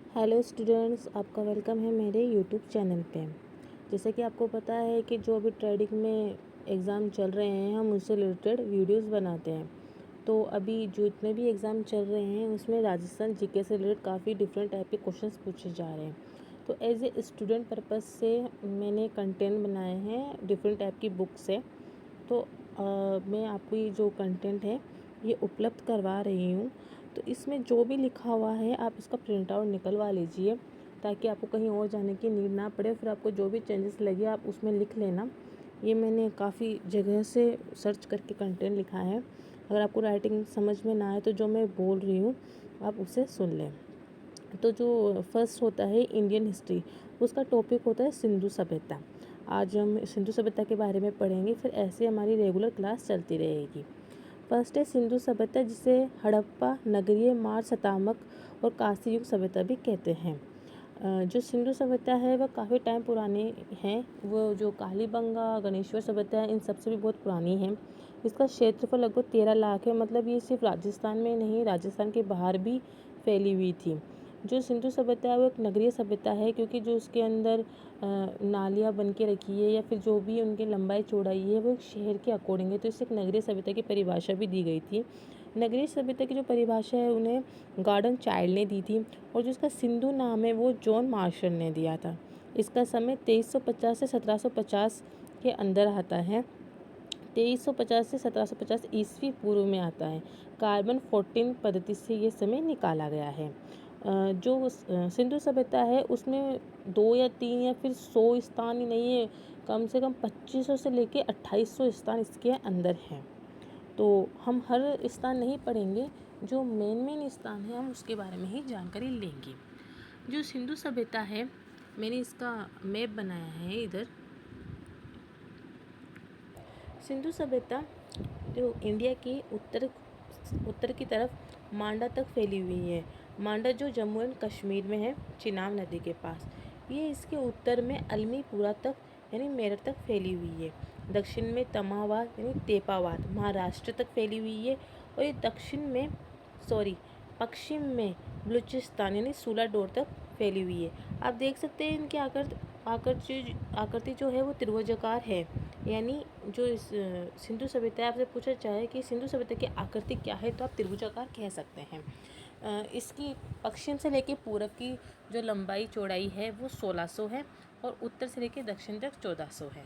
Hello students, आपका welcome है मेरे यूट्यूब चैनल पे। जैसे कि आपको पता है कि जो अभी ट्रेडिंग में एग्ज़ाम चल रहे हैं, हम उससे रिलेटेड वीडियोस बनाते हैं। तो अभी जो इतने भी एग्ज़ाम चल रहे हैं उसमें राजस्थान जीके से रिलेटेड काफ़ी डिफरेंट टाइप के क्वेश्चंस पूछे जा रहे हैं। तो एज ए स्टूडेंट पर्पज़ से मैंने कंटेंट बनाए हैं, डिफरेंट टाइप की बुक से। तो मैं आपको ये जो कंटेंट है ये उपलब्ध करवा रही हूँ। तो इसमें जो भी लिखा हुआ है आप इसका प्रिंट आउट निकलवा लीजिए, ताकि आपको कहीं और जाने की नीड ना पड़े। फिर आपको जो भी चेंजेस लगे आप उसमें लिख लेना। ये मैंने काफ़ी जगह से सर्च करके कंटेंट लिखा है। अगर आपको राइटिंग समझ में ना आए तो जो मैं बोल रही हूँ आप उसे सुन लें। तो जो फर्स्ट होता है इंडियन हिस्ट्री, उसका टॉपिक होता है सिंधु सभ्यता। आज हम सिंधु सभ्यता के बारे में पढ़ेंगे, फिर ऐसे हमारी रेगुलर क्लास चलती रहेगी। फर्स्ट है सिंधु सभ्यता, जिसे हड़प्पा, नगरीय, मार शतामक और कांस्य युग सभ्यता भी कहते हैं। जो सिंधु सभ्यता है वह काफ़ी टाइम पुरानी है। वो जो कालीबंगा, गणेश्वर सभ्यता है, इन सबसे भी बहुत पुरानी है। इसका क्षेत्रफल लगभग 13 लाख है। मतलब ये सिर्फ राजस्थान में नहीं, राजस्थान के बाहर भी फैली हुई थी। जो सिंधु सभ्यता है वो एक नगरीय सभ्यता है, क्योंकि जो उसके अंदर नालियाँ बन के रखी है या फिर जो भी उनकी लंबाई चौड़ाई है वो एक शहर के अकॉर्डिंग है। तो इससे एक नगरीय सभ्यता की परिभाषा भी दी गई थी। नगरीय सभ्यता की जो परिभाषा है उन्हें गार्डन चाइल्ड ने दी थी, और जो इसका सिंधु नाम है वो जॉन मार्शल ने दिया था। इसका समय 2350 से 1750 के अंदर आता है। 2350 से 1750 ईस्वी पूर्व में आता है। कार्बन 14 पद्धति से ये समय निकाला गया है। जो सिंधु सभ्यता है उसमें 2 या 3 या फिर 100 स्थान ही नहीं है, कम से कम 2500 से लेके 2800 स्थान इसके अंदर हैं। तो हम हर स्थान नहीं पढ़ेंगे, जो मेन मेन स्थान है हम उसके बारे में ही जानकारी लेंगे। जो सिंधु सभ्यता है, मैंने इसका मैप बनाया है इधर। सिंधु सभ्यता जो इंडिया के उत्तर की तरफ मांडा तक फैली हुई है। मांडा जो जम्मू एंड कश्मीर में है, चिनाब नदी के पास। ये इसके उत्तर में अलमीपुरा तक यानी मेरठ तक फैली हुई है। दक्षिण में तमावाद यानी तेपावाद महाराष्ट्र तक फैली हुई है। और ये पश्चिम में बलूचिस्तान यानी सूलाडोर तक फैली हुई है। आप देख सकते हैं इनकी आकृति जो है वो त्रिभुजाकार है। यानी जो इस सिंधु सभ्यता है, आपसे पूछा चाहे कि सिंधु सभ्यता की आकृति क्या है, तो आप त्रिभुजाकार कह सकते हैं। इसकी पश्चिम से लेकर पूरब की जो लंबाई चौड़ाई है वो 1600 है, और उत्तर से लेकर दक्षिण तक 1400 है।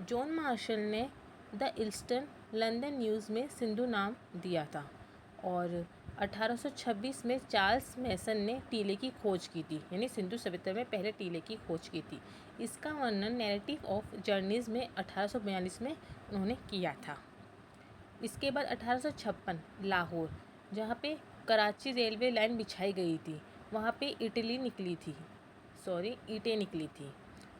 जॉन मार्शल ने द ईस्टर्न लंदन न्यूज़ में सिंधु नाम दिया था। और 1826 में चार्ल्स मैसन ने टीले की खोज की थी, यानी सिंधु सभ्यता में पहले टीले की खोज की थी। इसका वर्णन नैरेटिव ऑफ जर्नीज में 1842 में उन्होंने किया था। इसके बाद 1856 लाहौर, जहाँ पे कराची रेलवे लाइन बिछाई गई थी, वहाँ पे ईंटें निकली थी।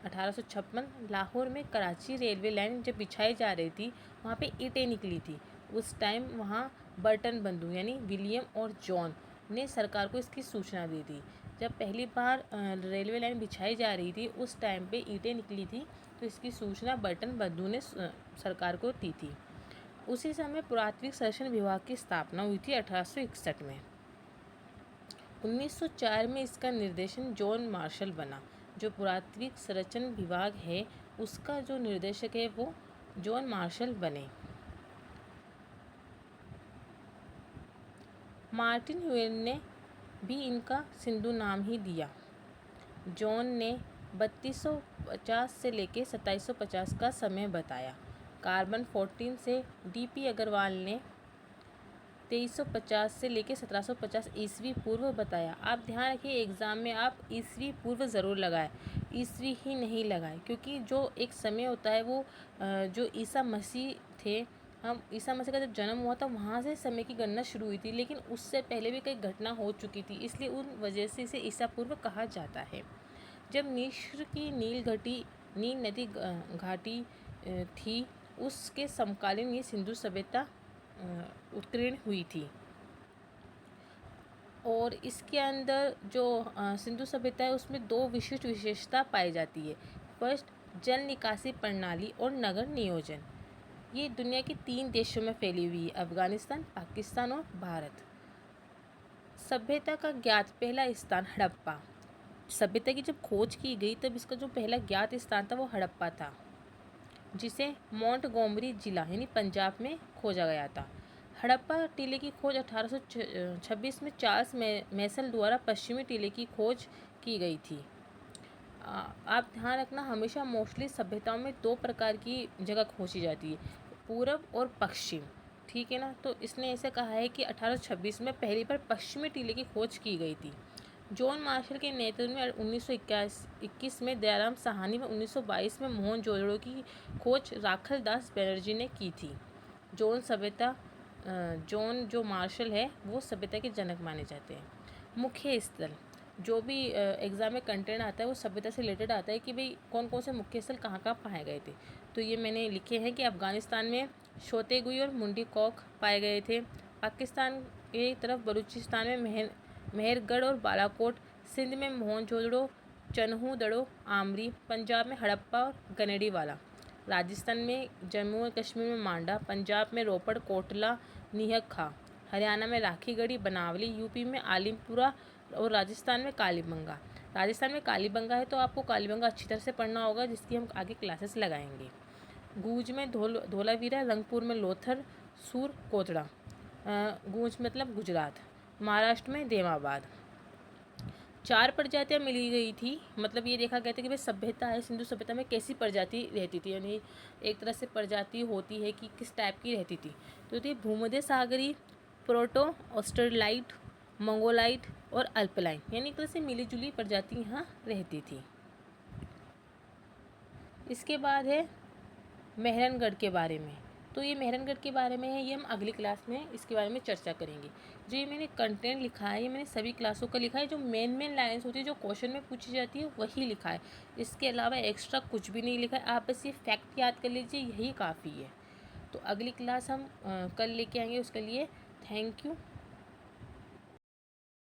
1856 लाहौर में कराची रेलवे लाइन जब बिछाई जा रही थी, वहाँ पे ईंटें निकली थी। उस टाइम वहाँ बर्टन बंधु यानी विलियम और जॉन ने सरकार को इसकी सूचना दी थी। जब पहली बार रेलवे लाइन बिछाई जा रही थी, उस टाइम पे ईंटें निकली थी, तो इसकी सूचना बर्टन बंधु ने सरकार को दी थी। उसी समय पुरातत्विक सर्वेक्षण विभाग की स्थापना हुई थी 1861 में। 1904 में इसका निर्देशन जॉन मार्शल बना। जो पुरातत्विक संरक्षण विभाग है उसका जो निर्देशक है वो जॉन मार्शल बने। मार्टिन ह्यूएल ने भी इनका सिंधु नाम ही दिया। जॉन ने 3250 से लेकर 2750 का समय बताया। कार्बन 14 से डीपी अग्रवाल ने 2350 से लेकर 1750 ईस्वी पूर्व बताया। आप ध्यान रखिए, एग्ज़ाम में आप ईस्वी पूर्व ज़रूर लगाएं, ईस्वी ही नहीं लगाएं, क्योंकि जो एक समय होता है वो जो ईसा मसीह थे, हम ईसा मसीह का जब जन्म हुआ था वहाँ से समय की गणना शुरू हुई थी, लेकिन उससे पहले भी कई घटना हो चुकी थी, इसलिए उन वजह से इसे ईसा पूर्व कहा जाता है। जब मिस्र की नील नदी घाटी थी, उसके समकालीन ये सिंधु सभ्यता उत्कीर्ण हुई थी। और इसके अंदर जो सिंधु सभ्यता है उसमें 2 विशिष्ट विशेषता पाई जाती है। फर्स्ट, जल निकासी प्रणाली और नगर नियोजन। ये दुनिया के 3 देशों में फैली हुई है, अफगानिस्तान, पाकिस्तान और भारत। सभ्यता का ज्ञात पहला स्थान हड़प्पा। सभ्यता की जब खोज की गई तब इसका जो पहला ज्ञात स्थान था वो हड़प्पा था, जिसे मोंटगोमरी जिला यानी पंजाब में खोजा गया था। हड़प्पा टीले की खोज 1826 में चार्ल्स मैसल द्वारा पश्चिमी टीले की खोज की गई थी। आप ध्यान रखना, हमेशा मोस्टली सभ्यताओं में दो प्रकार की जगह खोजी जाती है, पूरब और पश्चिम, ठीक है ना। तो इसने ऐसे कहा है कि 1826 में पहली बार पश्चिमी टीले की खोज की गई थी। जॉन मार्शल के नेतृत्व में 1921 में दयाराम साहनी में 1922 में मोहनजोदड़ो की खोज राखल दास बनर्जी ने की थी। जॉन जो मार्शल है वो सभ्यता के जनक माने जाते हैं। मुख्य स्थल, जो भी एग्ज़ाम में कंटेंट आता है वो सभ्यता से रिलेटेड आता है कि भाई कौन कौन से मुख्य स्थल कहाँ कहाँ पाए गए थे। तो ये मैंने लिखे हैं कि अफ़गानिस्तान में शोतेगुई और मुंडी कॉक पाए गए थे। पाकिस्तान की तरफ बलूचिस्तान में मेहरगढ़ और बालाकोट, सिंध में मोहनजोदड़ो, चन्हू-दड़ो, आमरी, पंजाब में हड़प्पा और गनेडीवाला, राजस्थान में जम्मू और कश्मीर में मांडा, पंजाब में रोपड़, कोटला, नीहक खां, हरियाणा में राखीगढ़ी, बनावली, यूपी में आलिमपुरा और राजस्थान में कालीबंगा। राजस्थान में कालीबंगा है तो आपको कालीबंगा अच्छी तरह से पढ़ना होगा, जिसकी हम आगे क्लासेस लगाएंगे। गूंज में धोलावीरा, रंगपुर में लोथर, सूर, कोटड़ा। गूंज मतलब गुजरात। महाराष्ट्र में देमाबाद। 4 प्रजातियाँ मिली गई थी, मतलब ये देखा गया था कि भाई सभ्यता है, सिंधु सभ्यता में कैसी प्रजाति रहती थी, यानी एक तरह से प्रजाति होती है कि किस टाइप की रहती थी। तो थी भूमध्य सागरी, प्रोटो ऑस्ट्रेलाइट, मंगोलाइट और अल्पलाइन, यानी एक तरह से मिली जुली प्रजाति यहाँ रहती थी। इसके बाद है मेहरानगढ़ के बारे में। तो ये मेहरानगढ़ के बारे में है, ये हम अगली क्लास में इसके बारे में चर्चा करेंगे। जो ये मैंने कंटेंट लिखा है ये मैंने सभी क्लासों का लिखा है, जो मेन लाइन्स होती है जो क्वेश्चन में पूछी जाती है वही लिखा है। इसके अलावा एक्स्ट्रा कुछ भी नहीं लिखा है, आप बस ये फैक्ट याद कर लीजिए, यही काफ़ी है। तो अगली क्लास हम कल लेके आएंगे, उसके लिए थैंक यू।